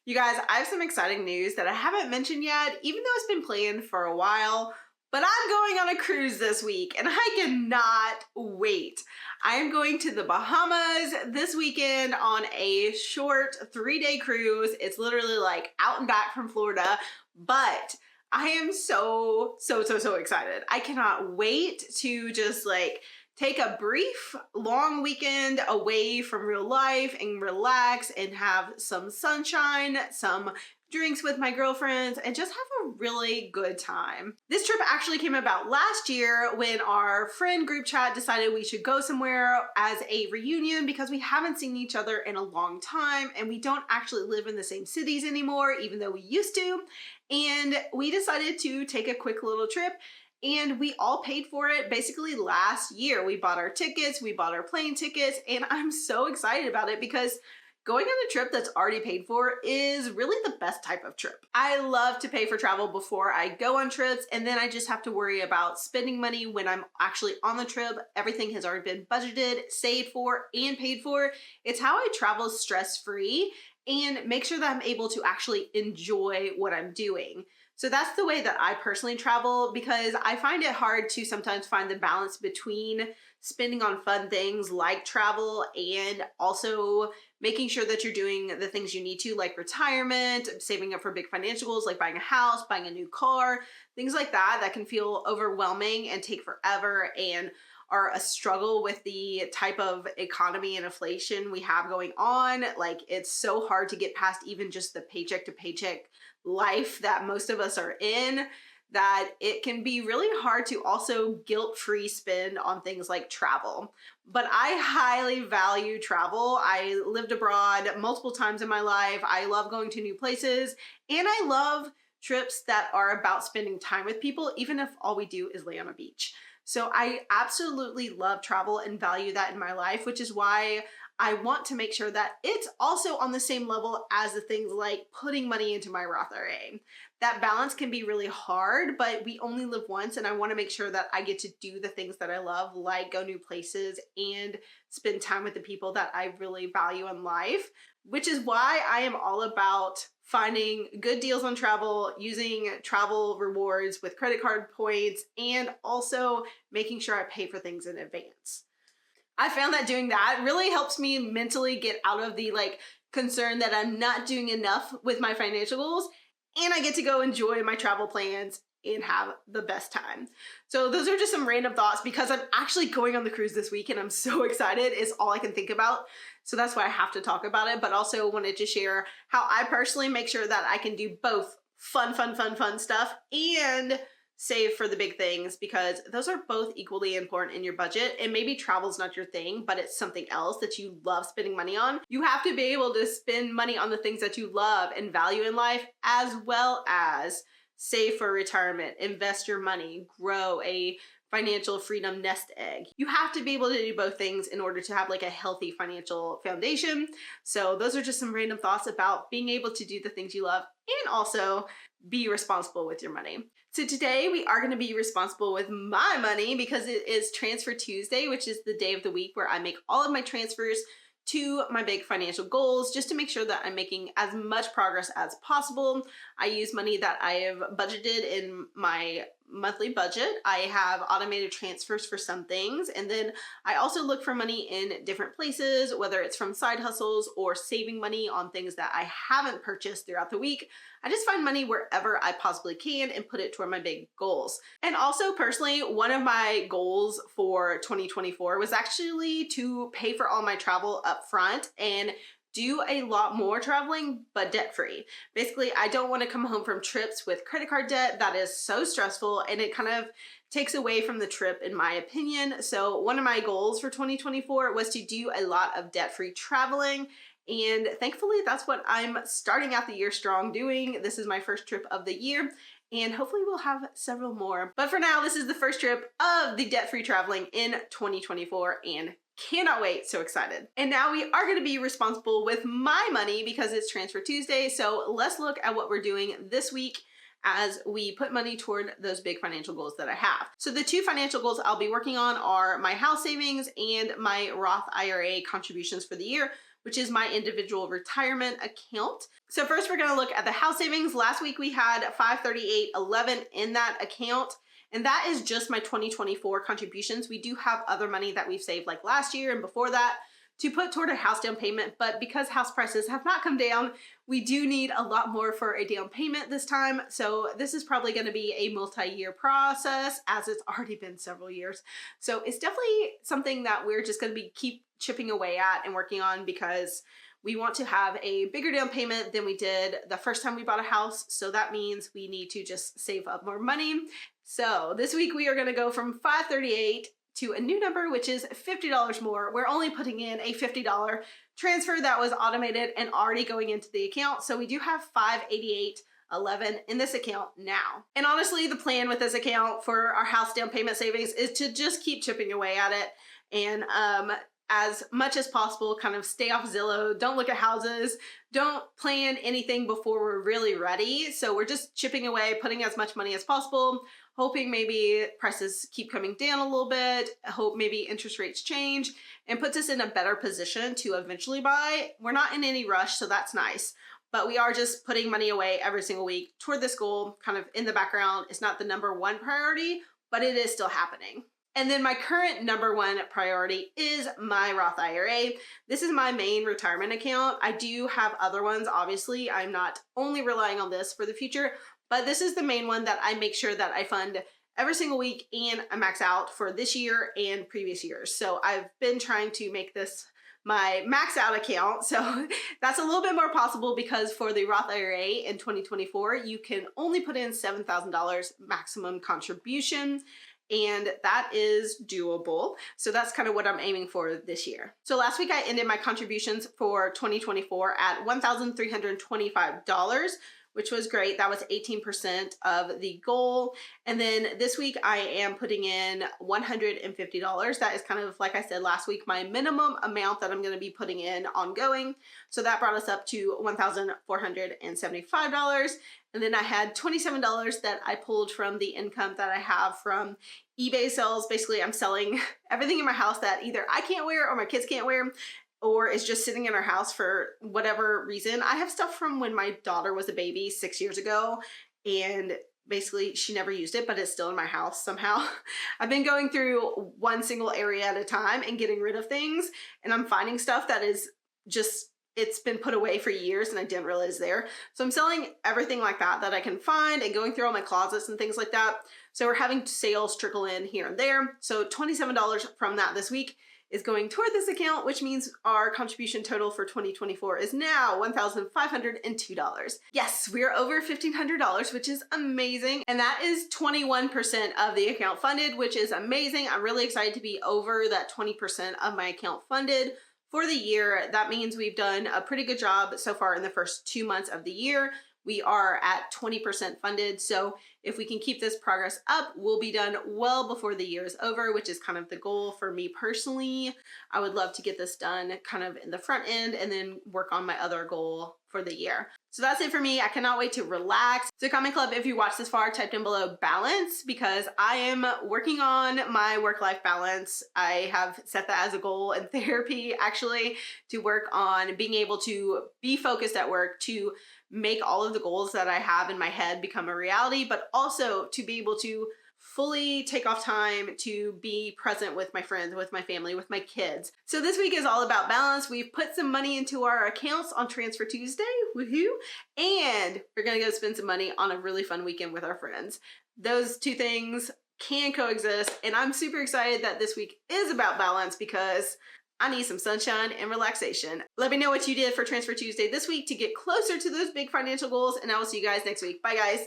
You guys, I have some exciting news that I haven't mentioned yet, even though it's been planned for a while, but I'm going on a cruise this week and I cannot wait. I am going to the Bahamas this weekend on a short 3-day cruise. It's literally like out and back from Florida, but I am so excited. I cannot wait to just like take a brief, long weekend away from real life and relax and have some sunshine, some drinks with my girlfriends, and just have a really good time. This trip actually came about last year when our friend group chat decided we should go somewhere as a reunion because we haven't seen each other in a long time and we don't actually live in the same cities anymore, even though we used to. And we decided to take a quick little trip. And we all paid for it basically last year. We bought our tickets, we bought our plane tickets, and I'm so excited about it because going on a trip that's already paid for is really the best type of trip. I love to pay for travel before I go on trips, and then I just have to worry about spending money when I'm actually on the trip. Everything has already been budgeted, saved for, and paid for. It's how I travel stress-free and make sure that I'm able to actually enjoy what I'm doing. So that's the way that I personally travel because I find it hard to sometimes find the balance between spending on fun things like travel and also making sure that you're doing the things you need to, like retirement, saving up for big financial goals like buying a house, buying a new car, things like that that can feel overwhelming and take forever and are a struggle with the type of economy and inflation we have going on. Like, it's so hard to get past even just the paycheck to paycheck life that most of us are in, that it can be really hard to also guilt-free spend on things like travel. But I highly value travel. I lived abroad multiple times in my life. I love going to new places, and I love trips that are about spending time with people, even if all we do is lay on a beach. So I absolutely love travel and value that in my life, which is why I want to make sure that it's also on the same level as the things like putting money into my Roth IRA. That balance can be really hard, but we only live once, and I want to make sure that I get to do the things that I love, like go new places and spend time with the people that I really value in life, which is why I am all about finding good deals on travel, using travel rewards with credit card points, and also making sure I pay for things in advance. I found that doing that really helps me mentally get out of the concern that I'm not doing enough with my financial goals, and I get to go enjoy my travel plans and have the best time. So those are just some random thoughts because I'm actually going on the cruise this week and I'm so excited. It's all I can think about. So that's why I have to talk about it, but also wanted to share how I personally make sure that I can do both fun stuff and save for the big things, because those are both equally important in your budget. And maybe travel's not your thing, but it's something else that you love spending money on. You have to be able to spend money on the things that you love and value in life, as well as save for retirement, invest your money, grow a financial freedom nest egg. You have to be able to do both things in order to have a healthy financial foundation. So those are just some random thoughts about being able to do the things you love and also be responsible with your money. So today we are going to be responsible with my money because it is Transfer Tuesday, which is the day of the week where I make all of my transfers to my big financial goals, just to make sure that I'm making as much progress as possible. I use money that I have budgeted in my monthly budget. I have automated transfers for some things, and then I also look for money in different places, whether it's from side hustles or saving money on things that I haven't purchased throughout the week. I just find money wherever I possibly can and put it toward my big goals. And also personally, one of my goals for 2024 was actually to pay for all my travel up front and do a lot more traveling, but debt-free. Basically, I don't want to come home from trips with credit card debt. That is so stressful, and it kind of takes away from the trip, in my opinion. So one of my goals for 2024 was to do a lot of debt-free traveling, and thankfully that's what I'm starting out the year strong doing. This is my first trip of the year, and hopefully we'll have several more. But for now, this is the first trip of the debt-free traveling in 2024, and cannot wait, so excited. And now we are going to be responsible with my money because it's Transfer Tuesday. So let's look at what we're doing this week as we put money toward those big financial goals that I have. So the two financial goals I'll be working on are my house savings and my Roth IRA contributions for the year, which is my individual retirement account. So first we're gonna look at the house savings. Last week we had $538.11 in that account, and that is just my 2024 contributions. We do have other money that we've saved like last year and before that to put toward a house down payment, but because house prices have not come down, we do need a lot more for a down payment this time. So this is probably going to be a multi-year process, as it's already been several years. So it's definitely something that we're just going to be keep chipping away at and working on, because we want to have a bigger down payment than we did the first time we bought a house. So that means we need to just save up more money. So this week we are going to go from $538 to a new number, which is $50 more. We're only putting in a $50 transfer that was automated and already going into the account. So we do have $588.11 in this account now. And honestly, the plan with this account for our house down payment savings is to just keep chipping away at it, and as much as possible, kind of stay off Zillow, don't look at houses, don't plan anything before we're really ready. So we're just chipping away, putting as much money as possible, hoping maybe prices keep coming down a little bit, hope maybe interest rates change, and puts us in a better position to eventually buy. We're not in any rush, so that's nice. But we are just putting money away every single week toward this goal, kind of in the background. It's not the #1 priority, but it is still happening. And then my current #1 priority is my Roth IRA. This is my main retirement account. I do have other ones, obviously. I'm not only relying on this for the future, but this is the main one that I make sure that I fund every single week and I max out for this year and previous years. So I've been trying to make this my max out account. So that's a little bit more possible, because for the Roth IRA in 2024, you can only put in $7,000 maximum contribution, and that is doable. So that's kind of what I'm aiming for this year. So last week I ended my contributions for 2024 at $1,325, which was great. That was 18% of the goal. And then this week I am putting in $150. That is kind of, like I said last week, my minimum amount that I'm going to be putting in ongoing. So that brought us up to $1,475. And then I had $27 that I pulled from the income that I have from eBay sales. Basically, I'm selling everything in my house that either I can't wear or my kids can't wear, or is just sitting in our house for whatever reason. I have stuff from when my daughter was a baby 6 years ago, and basically she never used it, but it's still in my house somehow. I've been going through one single area at a time and getting rid of things, and I'm finding stuff that is just, it's been put away for years and I didn't realize there. So I'm selling everything like that I can find, and going through all my closets and things like that. So we're having sales trickle in here and there. So $27 from that this week is going toward this account, which means our contribution total for 2024 is now $1,502. Yes, we are over $1,500, which is amazing. And that is 21% of the account funded, which is amazing. I'm really excited to be over that 20% of my account funded for the year. That means we've done a pretty good job so far in the first 2 months of the year. We are at 20% funded. So if we can keep this progress up, we'll be done well before the year is over, which is kind of the goal for me personally. I would love to get this done kind of in the front end and then work on my other goal for the year. So that's it for me. I cannot wait to relax. So comment club, if you watched this far, type down below balance, because I am working on my work-life balance. I have set that as a goal in therapy, actually, to work on being able to be focused at work, to make all of the goals that I have in my head become a reality, but also to be able to fully take off time to be present with my friends, with my family, with my kids. So this week is all about balance. We've put some money into our accounts on Transfer Tuesday, woohoo, and we're gonna go spend some money on a really fun weekend with our friends. Those two things can coexist, and I'm super excited that this week is about balance, because I need some sunshine and relaxation. Let me know what you did for Transfer Tuesday this week to get closer to those big financial goals, and I will see you guys next week. Bye, guys.